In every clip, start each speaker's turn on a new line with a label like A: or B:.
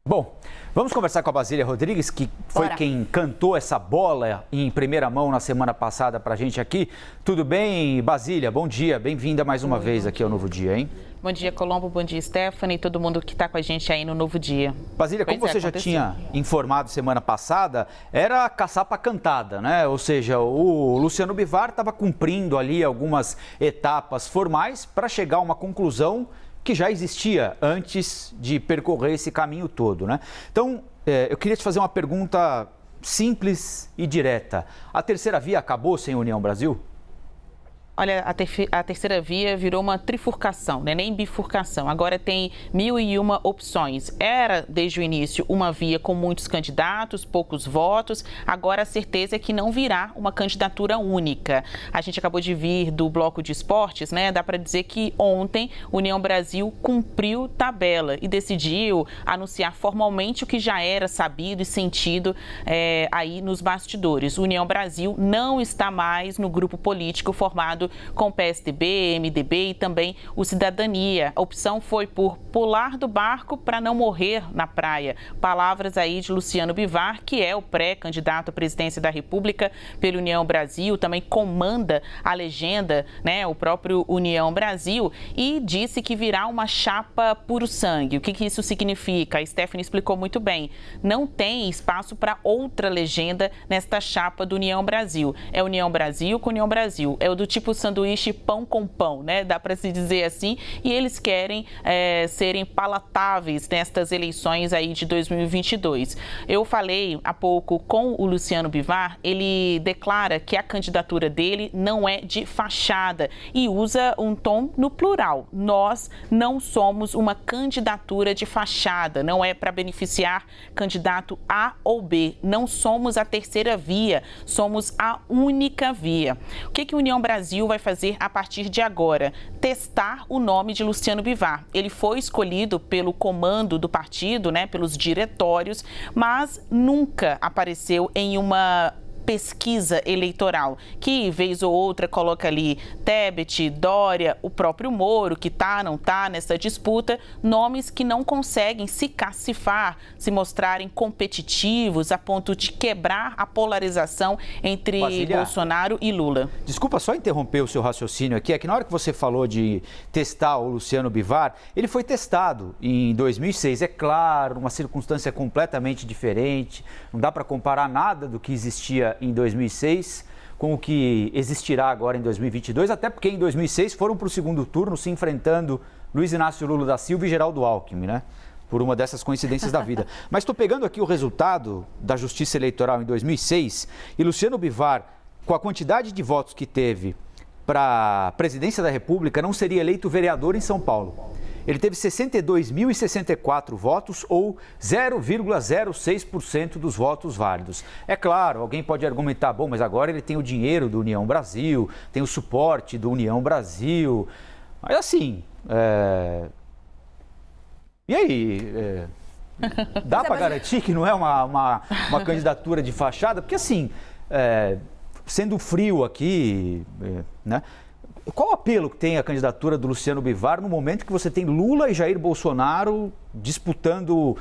A: Bom, vamos conversar com a Basília Rodrigues, que foi quem cantou essa bola em primeira mão na semana passada para a gente aqui. Tudo bem, Basília? Bom dia, bem-vinda mais uma vez aqui ao Novo Dia, hein?
B: Bom dia, Colombo, bom dia, Stephanie e todo mundo que está com a gente aí no Novo Dia.
A: Basília, como você já tinha informado semana passada, era caçapa cantada, né? Ou seja, o Luciano Bivar estava cumprindo ali algumas etapas formais para chegar a uma conclusão que já existia antes de percorrer esse caminho todo, né? Então, eu queria te fazer uma pergunta simples e direta. A terceira via acabou sem União Brasil?
B: Olha, a terceira via virou uma trifurcação, né? Nem bifurcação. Agora tem 1001 opções. Era, desde o início, uma via com muitos candidatos, poucos votos. Agora a certeza é que não virá uma candidatura única. A gente acabou de vir do bloco de esportes, né? Dá para dizer que ontem União Brasil cumpriu tabela e decidiu anunciar formalmente o que já era sabido e sentido aí nos bastidores. União Brasil não está mais no grupo político formado com PSDB, MDB e também o Cidadania. A opção foi por pular do barco para não morrer na praia. Palavras aí de Luciano Bivar, que é o pré-candidato à presidência da República pela União Brasil, também comanda a legenda, né, o próprio União Brasil, e disse que virá uma chapa puro sangue. O que isso significa? A Stephanie explicou muito bem. Não tem espaço para outra legenda nesta chapa do União Brasil. É União Brasil com União Brasil. É o do tipo sanduíche pão com pão, né? Dá para se dizer assim. E eles querem serem palatáveis nestas eleições aí de 2022. Eu falei há pouco com o Luciano Bivar, ele declara que a candidatura dele não é de fachada e usa um tom no plural. Nós não somos uma candidatura de fachada, não é para beneficiar candidato A ou B. Não somos a terceira via, somos a única via. O que a União Brasil vai fazer a partir de agora? Testar o nome de Luciano Bivar. Ele foi escolhido pelo comando do partido, né, pelos diretórios, mas nunca apareceu em uma pesquisa eleitoral, que vez ou outra coloca ali Tebet, Dória, o próprio Moro, que não está nessa disputa, nomes que não conseguem se cacifar, se mostrarem competitivos a ponto de quebrar a polarização entre
A: Basília,
B: Bolsonaro e Lula.
A: Desculpa só interromper o seu raciocínio aqui, é que na hora que você falou de testar o Luciano Bivar, ele foi testado em 2006, é claro, uma circunstância completamente diferente, não dá para comparar nada do que existia em 2006 com o que existirá agora em 2022, até porque em 2006 foram para o segundo turno se enfrentando Luiz Inácio Lula da Silva e Geraldo Alckmin, né? Por uma dessas coincidências da vida. Mas estou pegando aqui o resultado da Justiça Eleitoral em 2006 e Luciano Bivar, com a quantidade de votos que teve para a presidência da República, não seria eleito vereador em São Paulo. Ele teve 62.064 votos, ou 0,06% dos votos válidos. É claro, alguém pode argumentar, bom, mas agora ele tem o dinheiro do União Brasil, tem o suporte do União Brasil. Mas assim, e aí? Dá para garantir que não é uma candidatura de fachada? Porque assim, sendo frio aqui, né? Qual o apelo que tem a candidatura do Luciano Bivar no momento que você tem Lula e Jair Bolsonaro disputando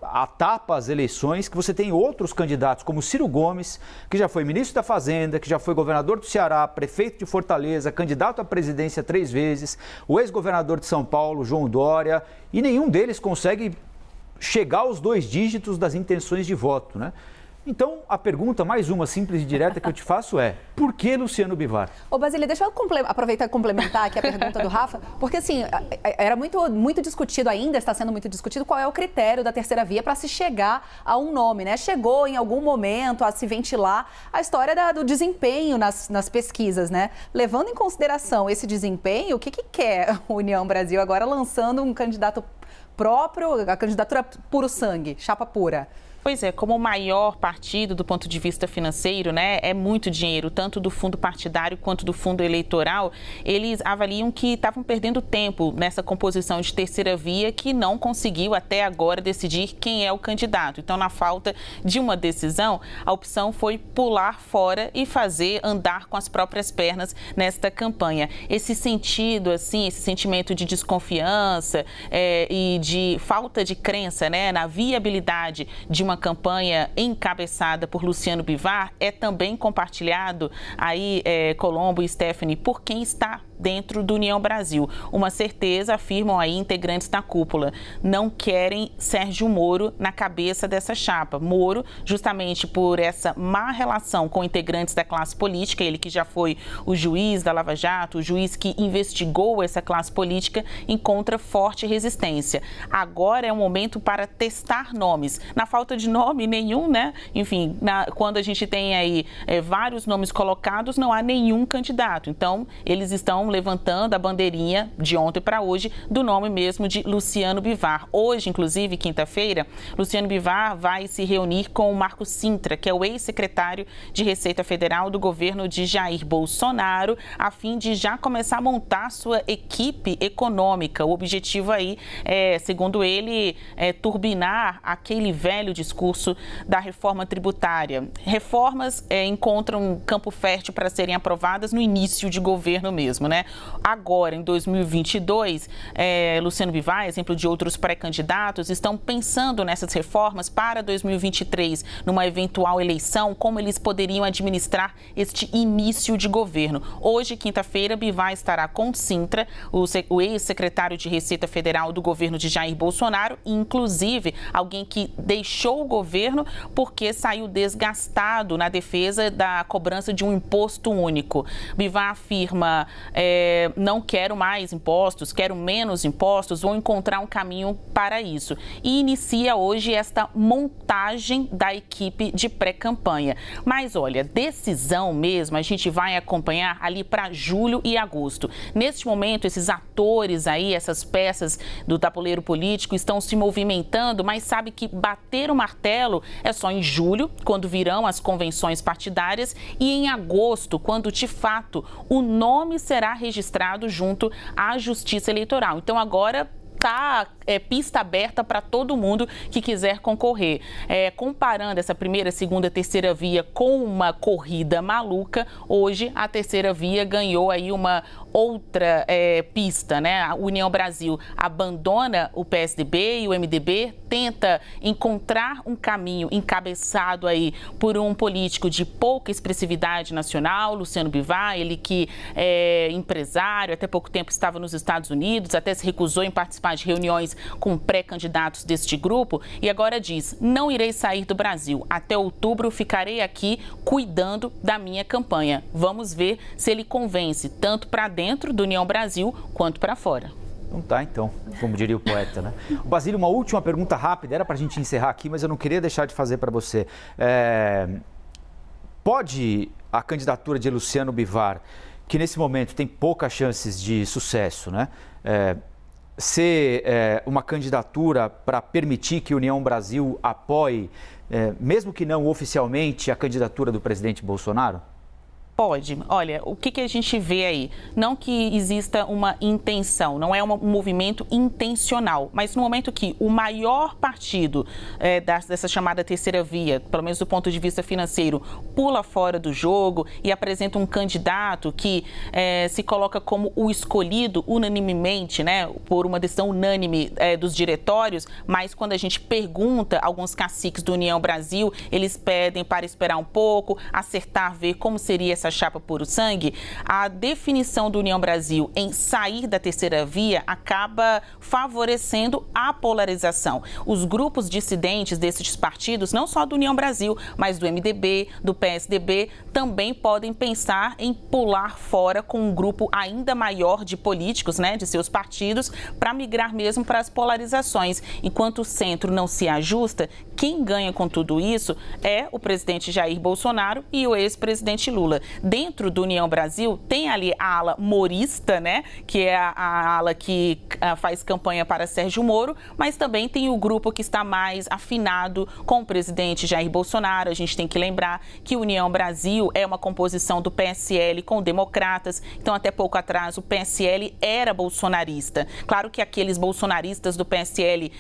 A: a tapa as eleições, que você tem outros candidatos como Ciro Gomes, que já foi ministro da Fazenda, que já foi governador do Ceará, prefeito de Fortaleza, candidato à presidência 3 vezes, o ex-governador de São Paulo, João Dória, e nenhum deles consegue chegar aos 2 dígitos das intenções de voto, né? Então, a pergunta, mais uma simples e direta que eu te faço é: por que Luciano Bivar?
C: Ô, Basília, deixa eu aproveitar e complementar aqui a pergunta do Rafa, porque assim, era muito discutido ainda, está sendo muito discutido qual é o critério da terceira via para se chegar a um nome, né? Chegou em algum momento a se ventilar a história do desempenho nas pesquisas, né? Levando em consideração esse desempenho, o que quer a União Brasil agora lançando um candidato próprio, a candidatura puro sangue, chapa pura?
B: Pois é, como o maior partido do ponto de vista financeiro, né, é muito dinheiro, tanto do fundo partidário quanto do fundo eleitoral, eles avaliam que estavam perdendo tempo nessa composição de terceira via que não conseguiu até agora decidir quem é o candidato. Então, na falta de uma decisão, a opção foi pular fora e fazer andar com as próprias pernas nesta campanha. Esse sentido, assim, esse sentimento de desconfiança e de falta de crença, né, na viabilidade de uma campanha encabeçada por Luciano Bivar é também compartilhado aí, Colombo e Stephanie, por quem está dentro do União Brasil. Uma certeza, afirmam aí integrantes da cúpula, não querem Sérgio Moro na cabeça dessa chapa. Moro, justamente por essa má relação com integrantes da classe política, ele que já foi o juiz da Lava Jato, o juiz que investigou essa classe política, encontra forte resistência. Agora é um momento para testar nomes. Na falta de nome nenhum, né? Enfim, quando a gente tem aí vários nomes colocados, não há nenhum candidato. Então, eles estão levantando a bandeirinha de ontem para hoje do nome mesmo de Luciano Bivar. Hoje, inclusive, quinta-feira, Luciano Bivar vai se reunir com o Marco Sintra, que é o ex-secretário de Receita Federal do governo de Jair Bolsonaro, a fim de já começar a montar sua equipe econômica. O objetivo aí é, segundo ele, turbinar aquele velho discurso da reforma tributária. Reformas encontram campo fértil para serem aprovadas no início de governo mesmo, né? Agora, em 2022, Luciano Bivar, exemplo de outros pré-candidatos, estão pensando nessas reformas para 2023, numa eventual eleição, como eles poderiam administrar este início de governo. Hoje, quinta-feira, Bivar estará com Sintra, o ex-secretário de Receita Federal do governo de Jair Bolsonaro, inclusive alguém que deixou o governo porque saiu desgastado na defesa da cobrança de um imposto único. Bivar afirma, não quero mais impostos, quero menos impostos, vou encontrar um caminho para isso. E inicia hoje esta montagem da equipe de pré-campanha. Mas olha, decisão mesmo a gente vai acompanhar ali para julho e agosto. Neste momento, esses atores aí, essas peças do tabuleiro político estão se movimentando, mas sabe que bater o martelo é só em julho, quando virão as convenções partidárias, e em agosto, quando de fato o nome será registrado junto à Justiça Eleitoral. Então agora está pista aberta para todo mundo que quiser concorrer. Comparando essa primeira, segunda, terceira via com uma corrida maluca, hoje a terceira via ganhou aí uma outra pista, né? A União Brasil abandona o PSDB e o MDB tenta encontrar um caminho encabeçado aí por um político de pouca expressividade nacional, Luciano Bivar, ele que é empresário, até pouco tempo estava nos Estados Unidos, até se recusou em participar de reuniões com pré-candidatos deste grupo e agora diz: não irei sair do Brasil. Até outubro ficarei aqui cuidando da minha campanha. Vamos ver se ele convence tanto para dentro do União Brasil quanto para fora.
A: Não tá, então, como diria o poeta, né? Basílio, uma última pergunta rápida, era para a gente encerrar aqui, mas eu não queria deixar de fazer para você. Pode a candidatura de Luciano Bivar, que nesse momento tem poucas chances de sucesso, né? Ser uma candidatura para permitir que a União Brasil apoie, mesmo que não oficialmente, a candidatura do presidente Bolsonaro?
B: Pode. Olha, o que a gente vê aí? Não que exista uma intenção, não é um movimento intencional, mas no momento que o maior partido dessa chamada terceira via, pelo menos do ponto de vista financeiro, pula fora do jogo e apresenta um candidato que se coloca como o escolhido unanimemente, né, por uma decisão unânime dos diretórios, mas quando a gente pergunta alguns caciques do União Brasil, eles pedem para esperar um pouco, acertar, ver como seria essa chapa puro sangue, a definição do União Brasil em sair da terceira via acaba favorecendo a polarização. Os grupos dissidentes desses partidos, não só do União Brasil, mas do MDB, do PSDB, também podem pensar em pular fora com um grupo ainda maior de políticos, né, de seus partidos, para migrar mesmo para as polarizações. Enquanto o centro não se ajusta, quem ganha com tudo isso é o presidente Jair Bolsonaro e o ex-presidente Lula. Dentro do União Brasil, tem ali a ala morista, né, que é a ala que faz campanha para Sérgio Moro, mas também tem o grupo que está mais afinado com o presidente Jair Bolsonaro. A gente tem que lembrar que União Brasil é uma composição do PSL com democratas, então até pouco atrás o PSL era bolsonarista. Claro que aqueles bolsonaristas do PSL,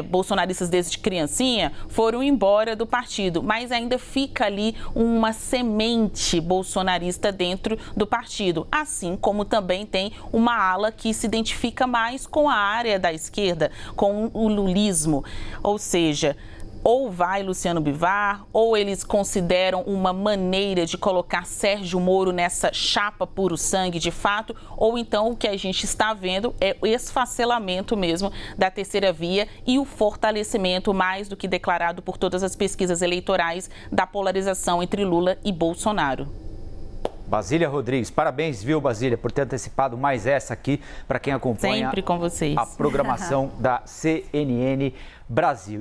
B: bolsonaristas desde criancinha, foram embora do partido, mas ainda fica ali uma semente bolsonarista dentro do partido, assim como também tem uma ala que se identifica mais com a área da esquerda, com o lulismo, ou seja, ou vai Luciano Bivar, ou eles consideram uma maneira de colocar Sérgio Moro nessa chapa puro sangue de fato, ou então o que a gente está vendo é o esfacelamento mesmo da terceira via e o fortalecimento, mais do que declarado por todas as pesquisas eleitorais, da polarização entre Lula e Bolsonaro.
A: Basília Rodrigues, parabéns, viu, Basília, por ter antecipado mais essa aqui para quem acompanha
B: sempre com vocês.
A: A programação da CNN Brasil.